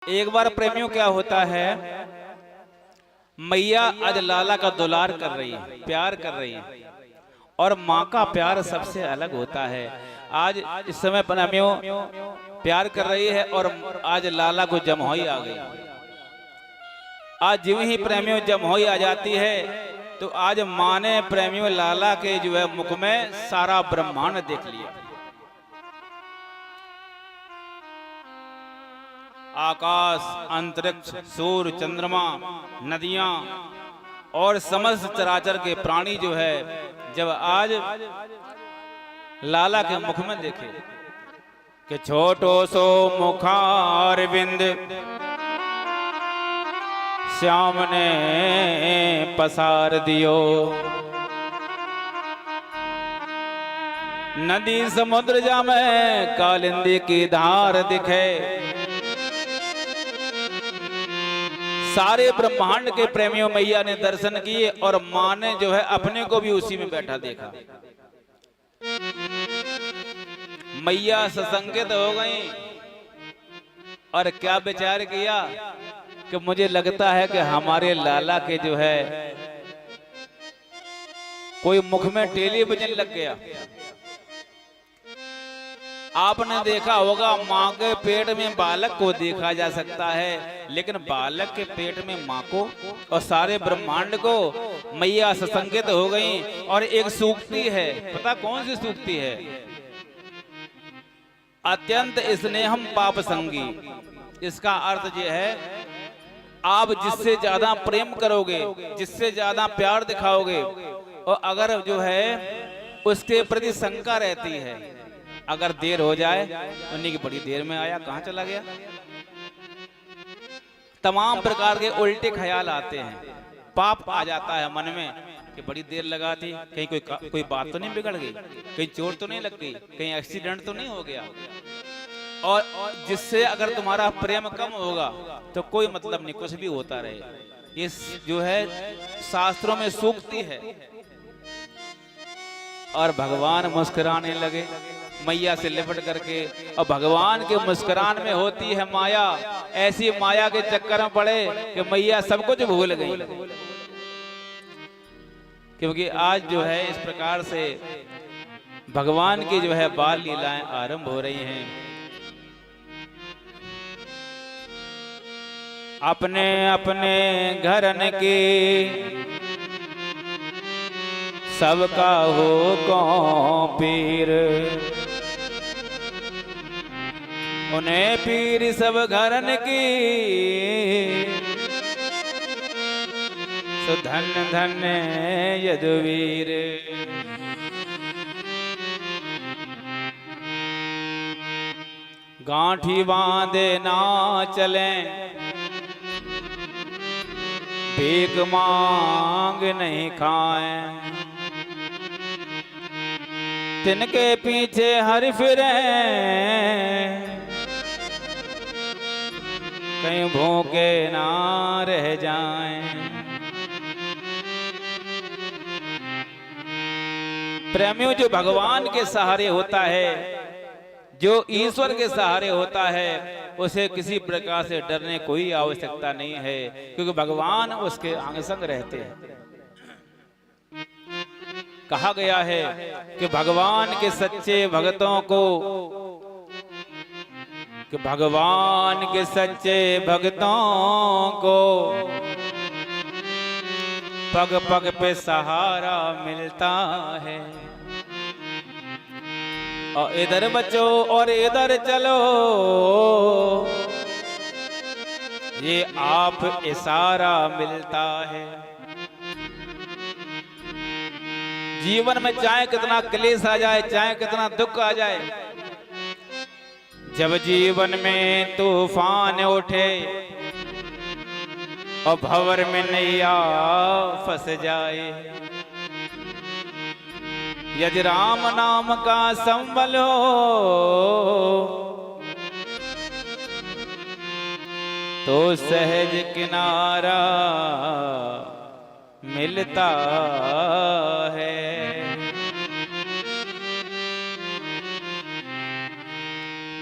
एक बार प्रेमियों क्या होता है, मैया आज लाला का दुलार कर रही है, प्यार कर रही है। और माँ का प्यार सबसे अलग होता है। आज इस समय प्रेमियों प्यार कर रही है और आज लाला को जमहोई आ गई। आज जिव ही प्रेमियों जमहोई आ जाती है तो आज माँ ने प्रेमियों लाला के जो है मुख में सारा ब्रह्मांड देख लिया। आकाश, अंतरिक्ष, सूर्य, चंद्रमा, नदियां और समस्त चराचर के प्राणी जो है जब आज लाला के मुख में देखे कि छोटो सो मुखारविंद श्याम ने पसार दियो, नदी समुद्र जामे कालिंदी की धार दिखे। सारे ब्रह्मांड के प्रेमियों मैया ने दर्शन किए और मां ने जो है अपने को भी उसी में बैठा देखा। मैया ससंगित हो गई और क्या विचार किया कि मुझे लगता है कि हमारे लाला के जो है कोई मुख में टेलीविजन लग गया। आपने देखा होगा माँ के पेट में बालक को देखा जा सकता है, लेकिन बालक के पेट में माँ को और सारे ब्रह्मांड को मैया ससंगित हो गई। और एक सूक्ति है, पता कौन सी सूक्ति है? अत्यंत स्नेहम पाप संगी। इसका अर्थ यह है आप जिससे ज्यादा प्रेम करोगे, जिससे ज्यादा प्यार दिखाओगे और अगर जो है उसके प्रति शंका रहती है, अगर देर हो जाए उन्हीं की बड़ी देर में आया, कहां चला गया, तमाम प्रकार के उल्टे ख्याल आते हैं। पाप आ जाता है मन में कि बड़ी देर लगा थी, कहीं कोई बात तो नहीं बिगड़ गई, कहीं चोट तो नहीं लग गई, कहीं एक्सीडेंट तो नहीं हो गया। और जिससे अगर तुम्हारा प्रेम कम होगा तो कोई मतलब नहीं, कुछ भी होता रहे। ये जो है शास्त्रों में सूक्ति है। और भगवान मुस्कुराने लगे मैया से लिपट करके, और भगवान के मुस्कुरान में होती है माया। ऐसी माया के चक्कर में पड़े कि मैया सब कुछ भूल गई। क्योंकि आज जो है इस प्रकार से भगवान की जो है बाल लीलाएं आरंभ हो रही हैं। अपने अपने घरन की सबका हो कौन पीर, उन्हें पीर सब घरन की, सो धन धन यदुवीर। गांठी बांधे ना चले, भीख मांग नहीं खाएं, तिनके पीछे हर फिरे, कहीं भूखे ना रह जाएं। प्रेमियों, जो भगवान के सहारे होता है, जो ईश्वर के सहारे होता है, उसे किसी प्रकार से डरने कोई आवश्यकता नहीं है, क्योंकि भगवान उसके अंग संग रहते हैं। कहा गया है कि भगवान के सच्चे भक्तों को, कि भगवान के सच्चे भक्तों को पग पग पे सहारा मिलता है। और इधर बचो और इधर चलो, ये आप इशारा मिलता है। जीवन में चाहे कितना क्लेश आ जाए, चाहे कितना दुख आ जाए, जब जीवन में तूफान उठे और भंवर में नैया फंस जाए, यदि राम नाम का संबल हो तो सहज किनारा मिलता है।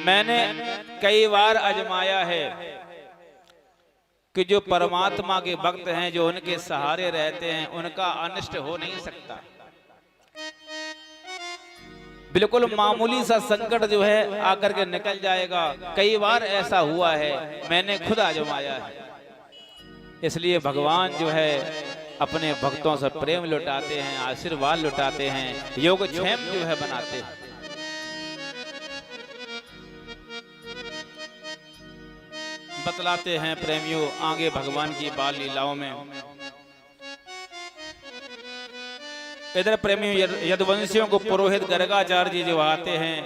मैंने कई बार आजमाया है कि जो परमात्मा के भक्त हैं, जो उनके सहारे रहते हैं, उनका अनिष्ट हो नहीं सकता। बिल्कुल मामूली सा संकट जो है आकर के निकल जाएगा। कई बार ऐसा हुआ है, मैंने खुद आजमाया है। इसलिए भगवान जो है अपने भक्तों से प्रेम लुटाते हैं, आशीर्वाद लुटाते हैं, योगक्षेम जो है बनाते हैं। बतलाते हैं प्रेमियों आगे भगवान की बाल लीलाओं में। इधर प्रेमियों यदुवंशियों को पुरोहित गर्गाचार्य जी जो आते हैं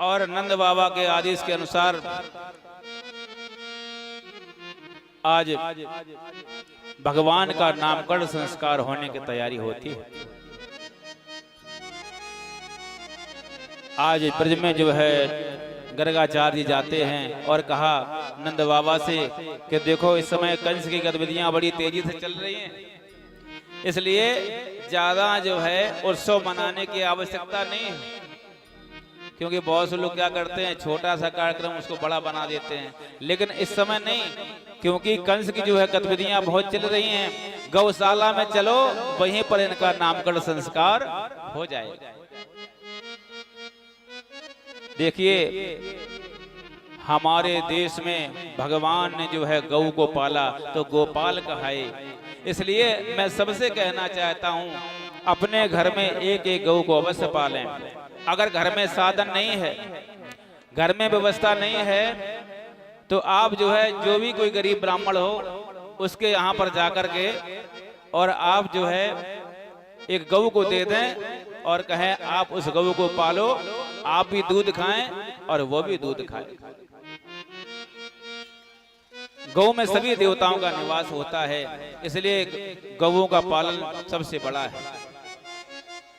और नंद बाबा के आदेश के अनुसार आज भगवान का नामकरण संस्कार होने की तैयारी होती है। आज ब्रज में जो है गर्गाचार्य जी जाते हैं और कहा नंद बाबा से कि देखो इस समय कंस की गतिविधियां बड़ी तेजी से चल रही हैं, इसलिए ज्यादा जो है उत्सव मनाने की आवश्यकता नहीं है, क्योंकि बहुत से लोग क्या करते हैं छोटा सा कार्यक्रम उसको बड़ा बना देते हैं। लेकिन इस समय नहीं, क्योंकि कंस की जो है गतिविधियां बहुत चल रही हैं। गौशाला में चलो, वहीं पर इनका नामकरण संस्कार हो जाएगा। देखिए हमारे देश में भगवान ने जो है गौ को पाला तो गोपाल कहाए। इसलिए मैं सबसे कहना चाहता हूं अपने घर में एक एक गौ को अवश्य पालें। अगर घर में साधन नहीं है, घर में व्यवस्था नहीं है, तो आप जो है जो भी कोई गरीब ब्राह्मण हो उसके यहाँ पर जाकर के और आप जो है एक गौ को दे दें और कहें आप उस गौ को पालो, आप भी दूध खाएं और वो भी दूध खाएं। गौ में सभी देवताओं का निवास होता है, इसलिए गौओं का पालन सबसे बड़ा है।